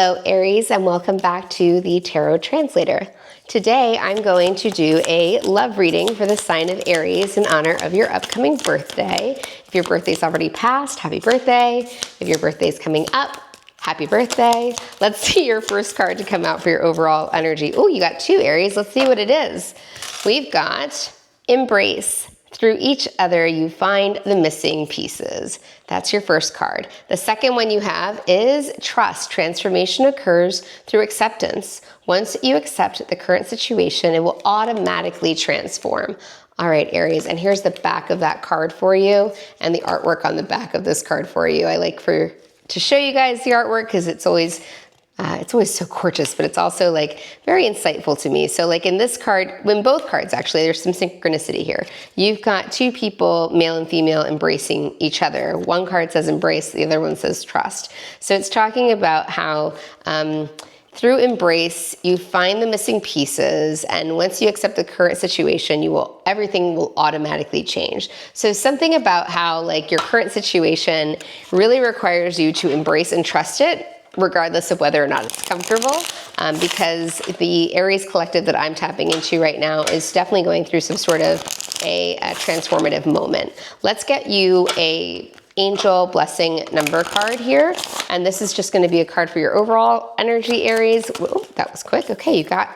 Hello Aries, and welcome back to the Tarot Translator. Today I'm going to do a love reading for the sign of Aries in honor of your upcoming birthday. If your birthday's already passed, happy birthday. If your birthday's coming up, happy birthday. Let's see your first card to come out for your overall energy. Oh, you got two, Aries. Let's see what it is. We've got Embrace. Through each other, you find the missing pieces. That's your first card. The second one you have is Trust. Transformation occurs through acceptance. Once you accept the current situation, it will automatically transform. All right, Aries, and here's the back of that card for you and the artwork on the back of this card for you. I like to show you guys the artwork because it's always so gorgeous, but it's also like very insightful to me. So like in this card, in both cards actually, there's some synchronicity here. You've got two people, male and female, embracing each other. One card says embrace, the other one says trust. So it's talking about how through embrace, you find the missing pieces, and once you accept the current situation, everything will automatically change. So something about how like your current situation really requires you to embrace and trust it, regardless of whether or not it's comfortable, because the Aries collective that I'm tapping into right now is definitely going through some sort of a transformative moment. Let's get you a angel blessing number card here, and this is just going to be a card for your overall energy, Aries. Whoa, that was quick. Okay, you got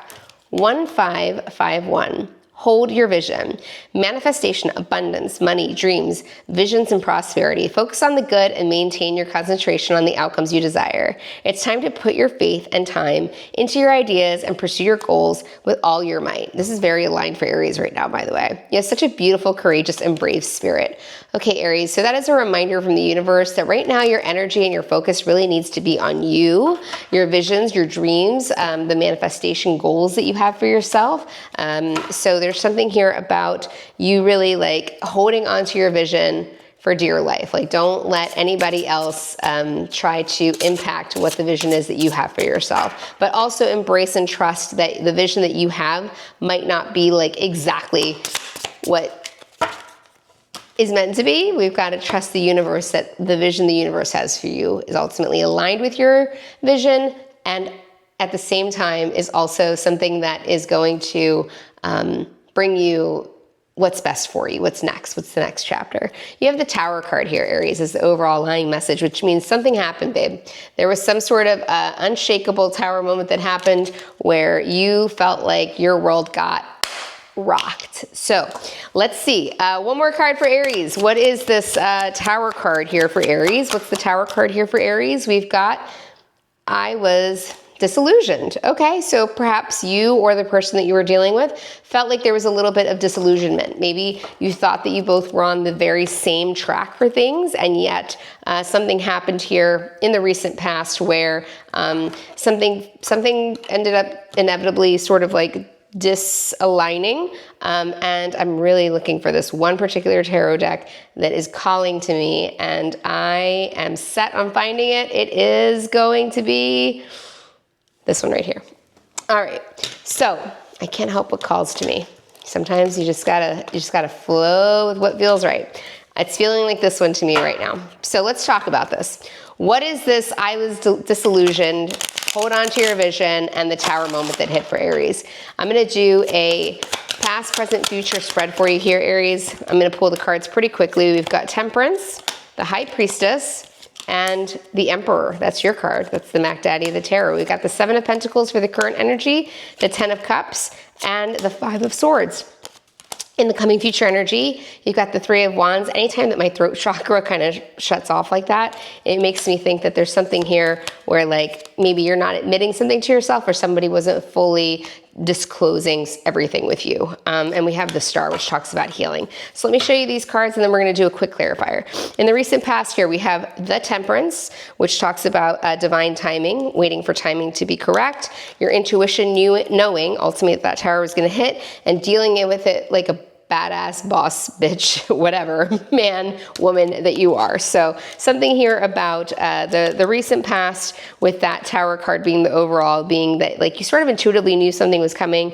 1551. Hold your vision. Manifestation, abundance, money, dreams, visions, and prosperity. Focus on the good and maintain your concentration on the outcomes you desire. It's time to put your faith and time into your ideas and pursue your goals with all your might. This is very aligned for Aries right now, by the way. You have such a beautiful, courageous, and brave spirit. Okay, Aries, so that is a reminder from the universe that right now your energy and your focus really needs to be on you, your visions, your dreams, the manifestation goals that you have for yourself. So there's something here about you really like holding onto your vision for dear life. Like don't let anybody else try to impact what the vision is that you have for yourself, but also embrace and trust that the vision that you have might not be like exactly what is meant to be. We've got to trust the universe that the vision the universe has for you is ultimately aligned with your vision, and at the same time is also something that is going to bring you what's best for you, what's next, what's the next chapter. You have the Tower card here, Aries, as the overall lying message, which means something happened, babe. There was some sort of unshakable Tower moment that happened where you felt like your world got rocked. So let's see. One more card for Aries. What is this Tower card here for Aries? What's the Tower card here for Aries? We've got, I was disillusioned. Okay, so perhaps you or the person that you were dealing with felt like there was a little bit of disillusionment. Maybe you thought that you both were on the very same track for things, and yet something happened here in the recent past where something ended up inevitably sort of like disaligning, and I'm really looking for this one particular tarot deck that is calling to me, and I am set on finding it. It is going to be this one right here. All right, so I can't help what calls to me. Sometimes you just gotta flow with what feels right. It's feeling like this one to me right now. So let's talk about this. What is this I was disillusioned, hold on to your vision, and the Tower moment that hit for Aries? I'm gonna do a past, present, future spread for you here, Aries. I'm gonna pull the cards pretty quickly. We've got Temperance, the High Priestess, and the Emperor. That's your card. That's the Mac Daddy of the Tarot. We've got the Seven of Pentacles for the current energy, the Ten of Cups, and the Five of Swords. In the coming future energy, you've got the Three of Wands. Anytime that my throat chakra kind of shuts off like that, it makes me think that there's something here where like maybe you're not admitting something to yourself, or somebody wasn't fully disclosing everything with you. And we have the Star, which talks about healing. So let me show you these cards, and then we're going to do a quick clarifier. In the recent past here, we have the Temperance, which talks about divine timing, waiting for timing to be correct, your intuition knowing ultimately that Tower was going to hit, and dealing with it like a badass boss bitch, whatever, man, woman that you are. So something here about the recent past with that Tower card being the overall, being that like you sort of intuitively knew something was coming.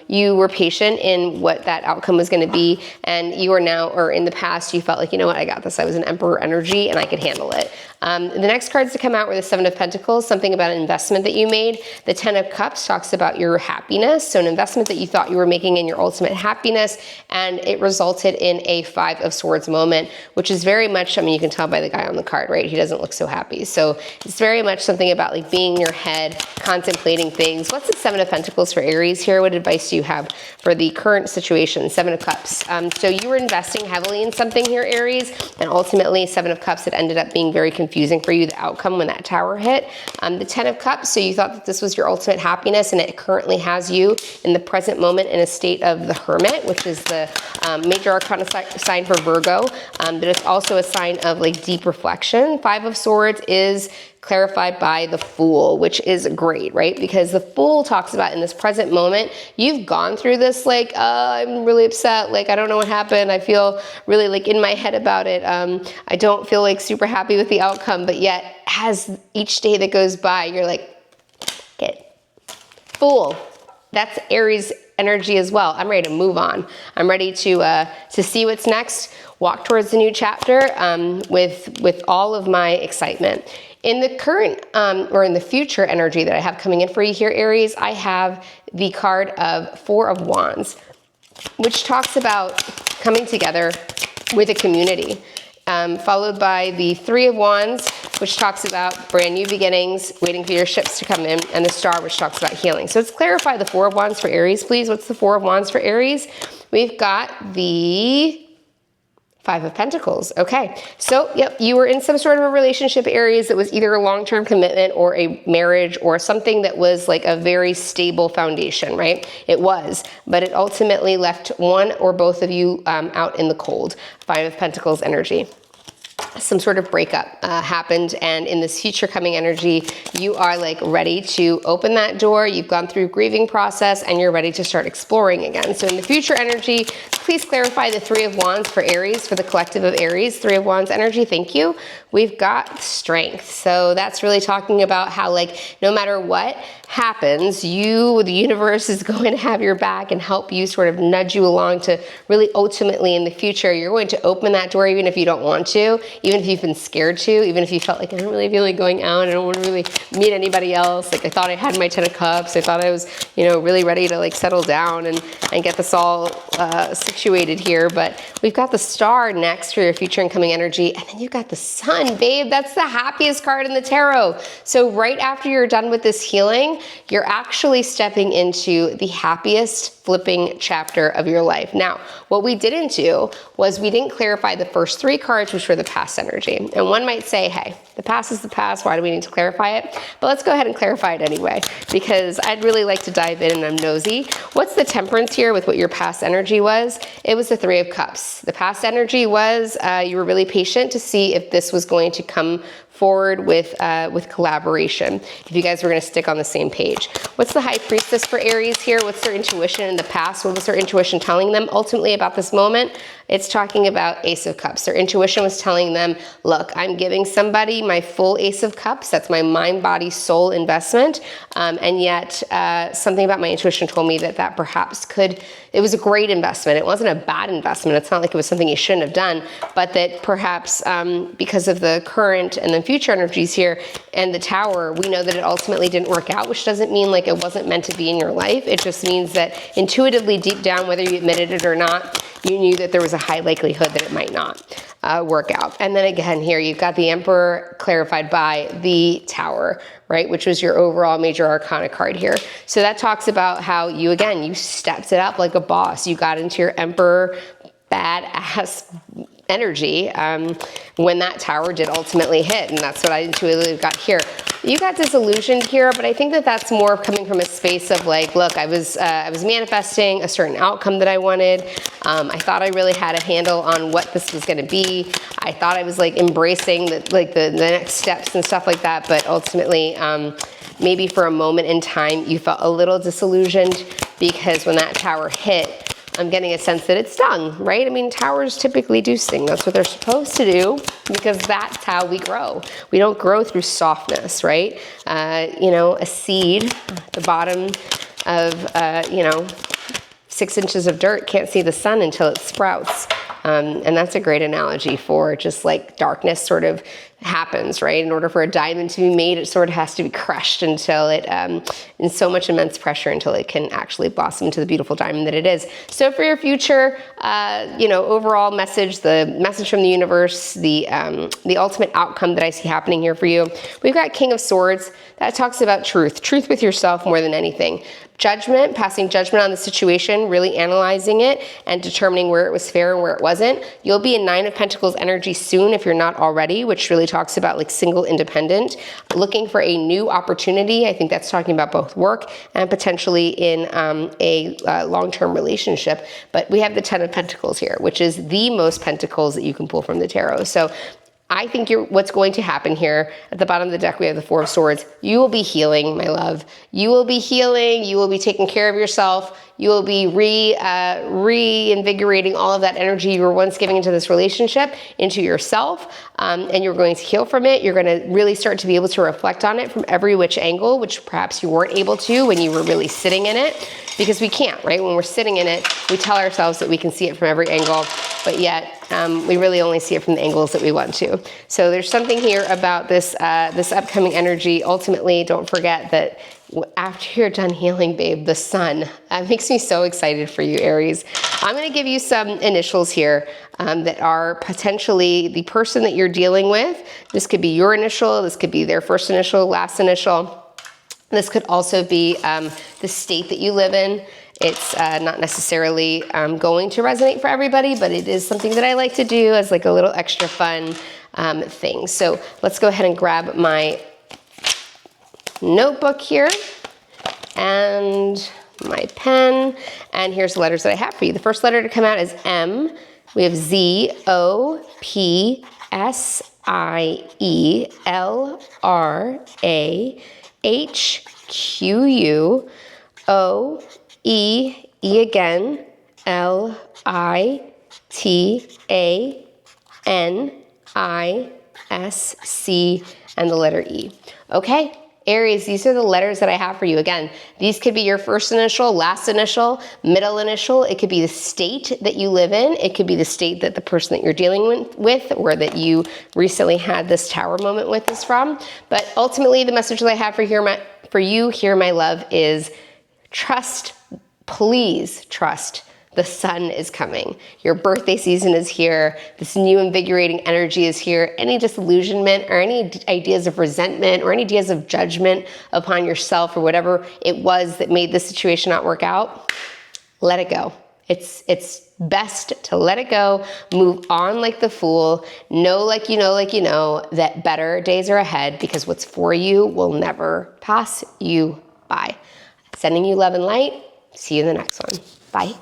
You were patient in what that outcome was going to be, and you are now, or in the past, you felt like, you know what, I got this. I was an Emperor energy and I could handle it. The next cards to come out were the Seven of Pentacles, something about an investment that you made. The Ten of Cups talks about your happiness, so an investment that you thought you were making in your ultimate happiness, and it resulted in a Five of Swords moment, which is very much, I mean, you can tell by the guy on the card, right? He doesn't look so happy. So it's very much something about like being in your head, contemplating things. What's the Seven of Pentacles for Aries here? What advice do you have for the current situation? Seven of Cups. So you were investing heavily in something here, Aries, and ultimately Seven of Cups, it ended up being very confusing for you, the outcome when that Tower hit. The Ten of Cups, so you thought that this was your ultimate happiness, and it currently has you in the present moment in a state of the Hermit, which is the major arcana sign for Virgo, but it's also a sign of like deep reflection. Five of Swords is clarified by the Fool, which is great, right? Because the Fool talks about in this present moment, you've gone through this like, I'm really upset, like I don't know what happened, I feel really like in my head about it, I don't feel like super happy with the outcome, but yet as each day that goes by, you're like, get Fool. That's Aries energy as well. I'm ready to move on. I'm ready to see what's next, walk towards the new chapter with all of my excitement. In the current or in the future energy that I have coming in for you here, Aries, I have the card of Four of Wands, which talks about coming together with a community, followed by the Three of Wands, which talks about brand new beginnings, waiting for your ships to come in, and the Star, which talks about healing. So let's clarify the Four of Wands for Aries, please. What's the Four of Wands for Aries? We've got the Five of Pentacles. Okay, so yep, you were in some sort of a relationship, Aries, that was either a long-term commitment or a marriage or something that was like a very stable foundation, right? It was, but it ultimately left one or both of you out in the cold. Five of Pentacles energy. Some sort of breakup happened, and in this future coming energy, you are like ready to open that door. You've gone through grieving process and you're ready to start exploring again. So in the future energy, please clarify the Three of Wands for Aries, for the collective of Aries. Three of Wands energy, thank you. We've got strength. So that's really talking about how like no matter what happens, the universe is going to have your back and help you, sort of nudge you along to really ultimately in the future, you're going to open that door even if you don't want to, even if you've been scared to, even if you felt like I don't really feel like going out, I don't want to really meet anybody else. Like I thought I had my Ten of Cups. I thought I was, you know, really ready to like settle down and get this all situated here. But we've got the Star next for your future and coming energy. And then you've got the Sun, babe. That's the happiest card in the tarot. So right after you're done with this healing, you're actually stepping into the happiest flipping chapter of your life. Now, what we didn't do was we didn't clarify the first three cards, which were the past energy. And one might say, hey, the past is the past. Why do we need to clarify it? But let's go ahead and clarify it anyway, because I'd really like to dive in and I'm nosy. What's the temperance here with what your past energy was? It was the Three of Cups. The past energy was you were really patient to see if this was going to come forward with collaboration, if you guys were going to stick on the same page. What's the High Priestess for Aries here? What's their intuition in the past? What was their intuition telling them ultimately about this moment? It's talking about Ace of Cups. Their intuition was telling them, look, I'm giving somebody my full Ace of Cups. That's my mind, body, soul investment. And yet something about my intuition told me that perhaps it was a great investment. It wasn't a bad investment. It's not like it was something you shouldn't have done, but that perhaps because of the current and then future energies here and the Tower, we know that it ultimately didn't work out, which doesn't mean like it wasn't meant to be in your life. It just means that intuitively deep down, whether you admitted it or not, you knew that there was a high likelihood that it might not work out. And then again here, you've got the Emperor clarified by the Tower, right? Which was your overall major arcana card here. So that talks about how you stepped it up like a boss. You got into your Emperor badass energy when that Tower did ultimately hit, and that's what I intuitively got here. You got disillusioned here, but I think that that's more coming from a space of like, look, I was manifesting a certain outcome that I wanted. I thought I really had a handle on what this was going to be. I thought I was like embracing the next steps and stuff like that, but ultimately, maybe for a moment in time, you felt a little disillusioned because when that Tower hit, I'm getting a sense that it's stung, right? I mean, towers typically do sting. That's what they're supposed to do because that's how we grow. We don't grow through softness, right? You know, a seed at the bottom of, you know, 6 inches of dirt can't see the sun until it sprouts. And that's a great analogy for just like darkness sort of happens, right? In order for a diamond to be made, it sort of has to be crushed until it, in so much immense pressure until it can actually blossom into the beautiful diamond that it is. So for your future, you know, overall message, the message from the universe, the ultimate outcome that I see happening here for you, we've got King of Swords. That talks about truth with yourself more than anything. Judgment, passing judgment on the situation, really analyzing it and determining where it was fair and where it wasn't. You'll be in 9 of Pentacles energy soon if you're not already, which really talks about like single independent, looking for a new opportunity. I think that's talking about both work and potentially in a long-term relationship. But we have the 10 of Pentacles here, which is the most pentacles that you can pull from the tarot. So I think what's going to happen here, at the bottom of the deck, we have the 4 of Swords. You will be healing, my love. You will be healing. You will be taking care of yourself. You will be reinvigorating all of that energy you were once giving into this relationship into yourself, and you're going to heal from it. You're going to really start to be able to reflect on it from every which angle, which perhaps you weren't able to when you were really sitting in it, because we can't, right? When we're sitting in it, we tell ourselves that we can see it from every angle, but yet we really only see it from the angles that we want to. So there's something here about this, this upcoming energy. Ultimately, don't forget that after you're done healing, babe, the sun. That makes me so excited for you, Aries. I'm going to give you some initials here that are potentially the person that you're dealing with. This could be your initial. This could be their first initial, last initial. This could also be the state that you live in. It's not necessarily going to resonate for everybody, but it is something that I like to do as like a little extra fun thing. So let's go ahead and grab my notebook here and my pen, and here's the letters that I have for you. The first letter to come out is M. We have Z, O, P, S, I, E, L, R, A, H, Q, U, O, E, E again, L, I, T, A, N, I, S, C, and the letter E. Okay, Aries, these are the letters that I have for you. Again, these could be your first initial, last initial, middle initial. It could be the state that you live in. It could be the state that the person that you're dealing with or that you recently had this tower moment with is from. But ultimately, the message that I have for you here, my love, is trust. Please trust. The sun is coming. Your birthday season is here. This new invigorating energy is here. Any disillusionment or any ideas of resentment or any ideas of judgment upon yourself or whatever it was that made this situation not work out, let it go. It's best to let it go, move on like the fool, know like you know that better days are ahead, because what's for you will never pass you by. Sending you love and light. See you in the next one. Bye.